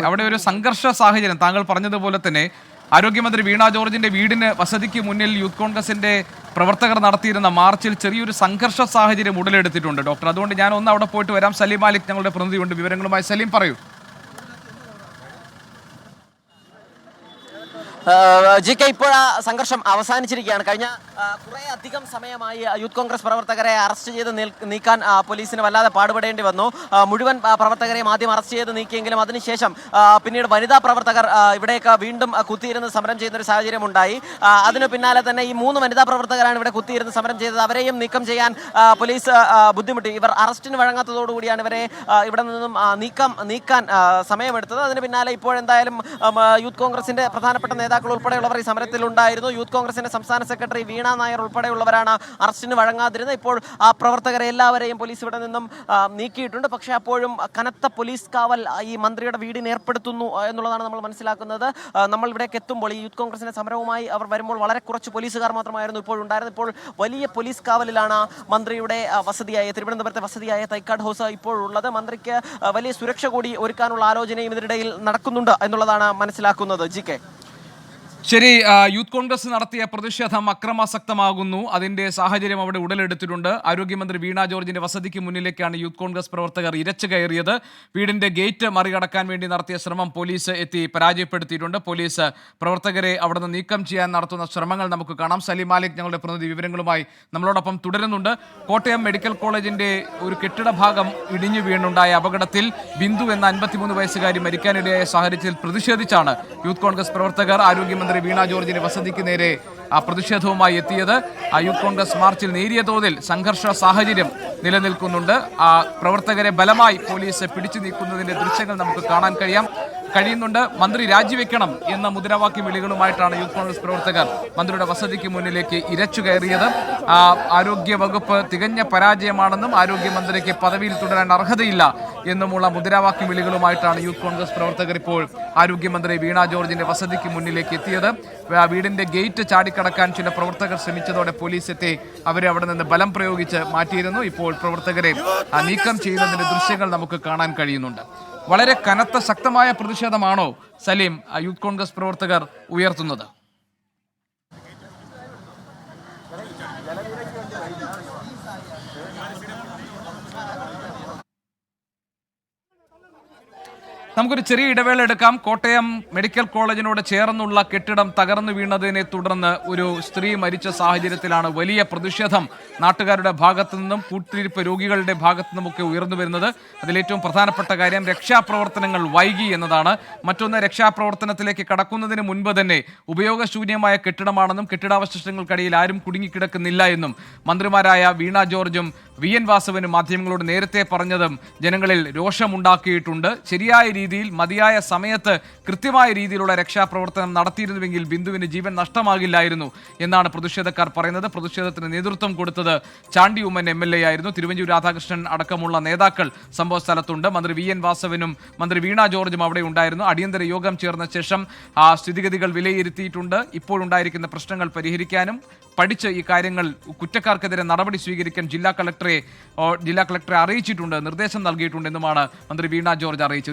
അവിടെ ഒരു സംഘർഷ സാഹചര്യം താങ്കൾ പറഞ്ഞതുപോലെ തന്നെ ആരോഗ്യമന്ത്രി വീണ ജോർജിന്റെ വീടിന് വസതിക്ക് മുന്നിൽ യൂത്ത് കോൺഗ്രസിന്റെ പ്രവർത്തകർ നടത്തിയിരുന്ന മാർച്ചിൽ ചെറിയൊരു സംഘർഷ സാഹചര്യം ഉടലെടുത്തിട്ടുണ്ട് ഡോക്ടർ. അതുകൊണ്ട് ഞാൻ ഒന്ന് അവിടെ പോയിട്ട് വരാം. സലീം മാലിക് ഞങ്ങളുടെ പ്രതിനിധിയുണ്ട് വിവരങ്ങളുമായി. സലീം, പറയൂ. ജി.കെ. ഇപ്പോൾ ആ സംഘർഷം അവസാനിച്ചിരിക്കുകയാണ്. കഴിഞ്ഞ കുറേ അധികം സമയമായി യൂത്ത് കോൺഗ്രസ് പ്രവർത്തകരെ അറസ്റ്റ് ചെയ്ത് നീക്കാൻ പോലീസിന് വല്ലാതെ പാടുപെടേണ്ടി വന്നു. മുഴുവൻ പ്രവർത്തകരെയും ആദ്യം അറസ്റ്റ് ചെയ്ത് നീക്കിയെങ്കിലും അതിനുശേഷം പിന്നീട് വനിതാ പ്രവർത്തകർ ഇവിടേക്ക് വീണ്ടും കുത്തിയിരുന്ന് സമരം ചെയ്യുന്ന ഒരു സാഹചര്യം ഉണ്ടായി. അതിനു പിന്നാലെ തന്നെ ഈ 3 വനിതാ പ്രവർത്തകരാണ് ഇവിടെ കുത്തിയിരുന്ന് സമരം ചെയ്തത്. അവരെയും നീക്കം ചെയ്യാൻ പോലീസ് ബുദ്ധിമുട്ടി. ഇവർ അറസ്റ്റിന് വഴങ്ങാത്തതോടുകൂടിയാണ് ഇവരെ ഇവിടെ നിന്നും നീക്കാൻ സമയമെടുത്തത്. അതിന് പിന്നാലെ ഇപ്പോഴെന്തായാലും യൂത്ത് കോൺഗ്രസിന്റെ പ്രധാനപ്പെട്ട നേതാക്കൾ ഉൾപ്പെടെയുള്ളവർ ഈ സമരത്തിലുണ്ടായിരുന്നു. യൂത്ത് കോൺഗ്രസിന്റെ സംസ്ഥാന സെക്രട്ടറി വീണ നായർ ഉൾപ്പെടെയുള്ളവരാണ് അറസ്റ്റിന് വഴങ്ങാതിരുന്നത്. ഇപ്പോൾ ആ പ്രവർത്തകരെ എല്ലാവരെയും പോലീസ് ഇവിടെ നിന്നും നീക്കിയിട്ടുണ്ട്. പക്ഷേ അപ്പോഴും കനത്ത പോലീസ് കാവൽ ഈ മന്ത്രിയുടെ വീടിന് ഏർപ്പെടുത്തുന്നു എന്നുള്ളതാണ് നമ്മൾ മനസ്സിലാക്കുന്നത്. നമ്മൾ ഇവിടേക്ക് എത്തുമ്പോൾ ഈ യൂത്ത് കോൺഗ്രസിന്റെ സമരവുമായി അവർ വരുമ്പോൾ വളരെ കുറച്ച് പോലീസുകാർ മാത്രമായിരുന്നു ഇപ്പോൾ ഉണ്ടായിരുന്നത്. ഇപ്പോൾ വലിയ പോലീസ് കാവലിലാണ് മന്ത്രിയുടെ വസതിയായ തിരുവനന്തപുരത്തെ വസതിയായ തൈക്കാട് ഹൗസ് ഇപ്പോഴുള്ളത്. മന്ത്രിക്ക് വലിയ സുരക്ഷ കൂടി ഒരുക്കാനുള്ള ആലോചനയും ഇതിനിടയിൽ നടക്കുന്നുണ്ട് എന്നുള്ളതാണ് മനസ്സിലാക്കുന്നത്. ജി.കെ. ശരി, യൂത്ത് കോൺഗ്രസ് നടത്തിയ പ്രതിഷേധം അക്രമാസക്തമാകുന്നു. അതിന്റെ സാഹചര്യം അവിടെ ഉടലെടുത്തിട്ടുണ്ട്. ആരോഗ്യമന്ത്രി വീണ ജോർജിന്റെ വസതിക്ക് മുന്നിലേക്കാണ് യൂത്ത് കോൺഗ്രസ് പ്രവർത്തകർ ഇരച്ചു കയറിയത്. വീടിന്റെ ഗേറ്റ് മറികടക്കാൻ വേണ്ടി നടത്തിയ ശ്രമം പോലീസ് എത്തി പരാജയപ്പെടുത്തിയിട്ടുണ്ട്. പോലീസ് പ്രവർത്തകരെ അവിടെ നിന്ന് നീക്കം ചെയ്യാൻ നടത്തുന്ന ശ്രമങ്ങൾ നമുക്ക് കാണാം. സലീം മാലിക് ഞങ്ങളുടെ പ്രതിനിധി വിവരങ്ങളുമായി നമ്മളോടൊപ്പം തുടരുന്നുണ്ട്. കോട്ടയം മെഡിക്കൽ കോളേജിന്റെ ഒരു കെട്ടിട ഭാഗം ഇടിഞ്ഞു വീണുണ്ടായ അപകടത്തിൽ ബിന്ദു എന്ന 53 വയസ്സുകാരി മരിക്കാനിടയായ സാഹചര്യത്തിൽ പ്രതിഷേധിച്ചാണ് യൂത്ത് കോൺഗ്രസ് പ്രവർത്തകർ ആരോഗ്യമന്ത്രി വീണ ജോർജിന്റെ വസതിക്ക് നേരെ പ്രതിഷേധവുമായി എത്തിയത്. യൂത്ത് കോൺഗ്രസ് മാർച്ചിൽ നേരിയ തോതിൽ സംഘർഷ സാഹചര്യം നിലനിൽക്കുന്നുണ്ട്. പ്രവർത്തകരെ ബലമായി പോലീസ് പിടിച്ചു നീക്കുന്നതിന്റെ ദൃശ്യങ്ങൾ നമുക്ക് കാണാൻ കഴിയുന്നുണ്ട്. മന്ത്രി രാജിവെക്കണം എന്ന മുദ്രാവാക്യ വിളികളുമായിട്ടാണ് യൂത്ത് കോൺഗ്രസ് പ്രവർത്തകർ മന്ത്രിയുടെ വസതിക്ക് മുന്നിലേക്ക് ഇരച്ചു കയറിയത്. ആരോഗ്യ വകുപ്പ് തികഞ്ഞ പരാജയമാണെന്നും ആരോഗ്യമന്ത്രിക്ക് പദവിയിൽ തുടരാൻ അർഹതയില്ല എന്നുമുള്ള മുദ്രാവാക്യ വിളികളുമായിട്ടാണ് യൂത്ത് കോൺഗ്രസ് പ്രവർത്തകർ ഇപ്പോൾ ആരോഗ്യമന്ത്രി വീണ ജോർജിന്റെ വസതിക്ക് മുന്നിലേക്ക് എത്തിയത്. വീടിന്റെ ഗേറ്റ് ചാടിക്കടക്കാൻ ചില പ്രവർത്തകർ ശ്രമിച്ചതോടെ പോലീസ് എത്തി അവരെ അവിടെ നിന്ന് ബലം പ്രയോഗിച്ച് മാറ്റിയിരുന്നു. ഇപ്പോൾ പ്രവർത്തകരെ നീക്കം ചെയ്യുന്നതിന്റെ ദൃശ്യങ്ങൾ നമുക്ക് കാണാൻ കഴിയുന്നുണ്ട്. വളരെ കനത്ത ശക്തമായ പ്രതിഷേധമാണോ സലീം യൂത്ത് കോൺഗ്രസ് പ്രവർത്തകർ ഉയർത്തുന്നത്? നമുക്കൊരു ചെറിയ ഇടവേള എടുക്കാം. കോട്ടയം മെഡിക്കൽ കോളേജിനോട് ചേർന്നുള്ള കെട്ടിടം തകർന്നു വീണതിനെ തുടർന്ന് ഒരു സ്ത്രീ മരിച്ച സാഹചര്യത്തിലാണ് വലിയ പ്രതിഷേധം നാട്ടുകാരുടെ ഭാഗത്തു നിന്നും കൂട്ടിരിപ്പ് രോഗികളുടെ ഭാഗത്തു നിന്നുമൊക്കെ ഉയർന്നു വരുന്നത്. അതിലേറ്റവും പ്രധാനപ്പെട്ട കാര്യം രക്ഷാപ്രവർത്തനങ്ങൾ വൈകി എന്നതാണ്. മറ്റൊന്ന്, രക്ഷാപ്രവർത്തനത്തിലേക്ക് കടക്കുന്നതിന് മുൻപ് തന്നെ ഉപയോഗശൂന്യമായ കെട്ടിടമാണെന്നും കെട്ടിടാവശിഷ്ടങ്ങൾക്കിടയിൽ ആരും കുടുങ്ങിക്കിടക്കുന്നില്ല എന്നും മന്ത്രിമാരായ വീണ ജോർജും വി.എൻ. വാസവനും മാധ്യമങ്ങളോട് നേരത്തെ പറഞ്ഞതും ജനങ്ങളിൽ രോഷമുണ്ടാക്കിയിട്ടുണ്ട്. ശരിയായ രീതിയിൽ മതിയായ സമയത്ത് കൃത്യമായ രീതിയിലുള്ള രക്ഷാപ്രവർത്തനം നടത്തിയിരുന്നുവെങ്കിൽ ബിന്ദുവിന് ജീവൻ നഷ്ടമാകില്ലായിരുന്നു എന്നാണ് പ്രതിഷേധക്കാർ പറയുന്നത്. പ്രതിഷേധത്തിന് നേതൃത്വം കൊടുത്തത് ചാണ്ടി ഉമ്മൻ MLA ആയിരുന്നു. തിരുവഞ്ചൂർ രാധാകൃഷ്ണൻ അടക്കമുള്ള നേതാക്കൾ സംഭവ സ്ഥലത്തുണ്ട്. മന്ത്രി വി.എൻ. വാസവനും മന്ത്രി വീണ ജോർജും അവിടെ ഉണ്ടായിരുന്നു. അടിയന്തര യോഗം ചേർന്ന ശേഷം സ്ഥിതിഗതികൾ വിലയിരുത്തിയിട്ടുണ്ട്. ഇപ്പോഴുണ്ടായിരിക്കുന്ന പ്രശ്നങ്ങൾ പരിഹരിക്കാനും പഠിച്ച് ഈ കാര്യങ്ങൾ കുറ്റക്കാർക്കെതിരെ നടപടി സ്വീകരിക്കാൻ ജില്ലാ കളക്ടറെ അറിയിച്ചിട്ടുണ്ട്, നിർദ്ദേശം നൽകിയിട്ടുണ്ടെന്നുമാണ് മന്ത്രി വീണ ജോർജ് അറിയിച്ചത്.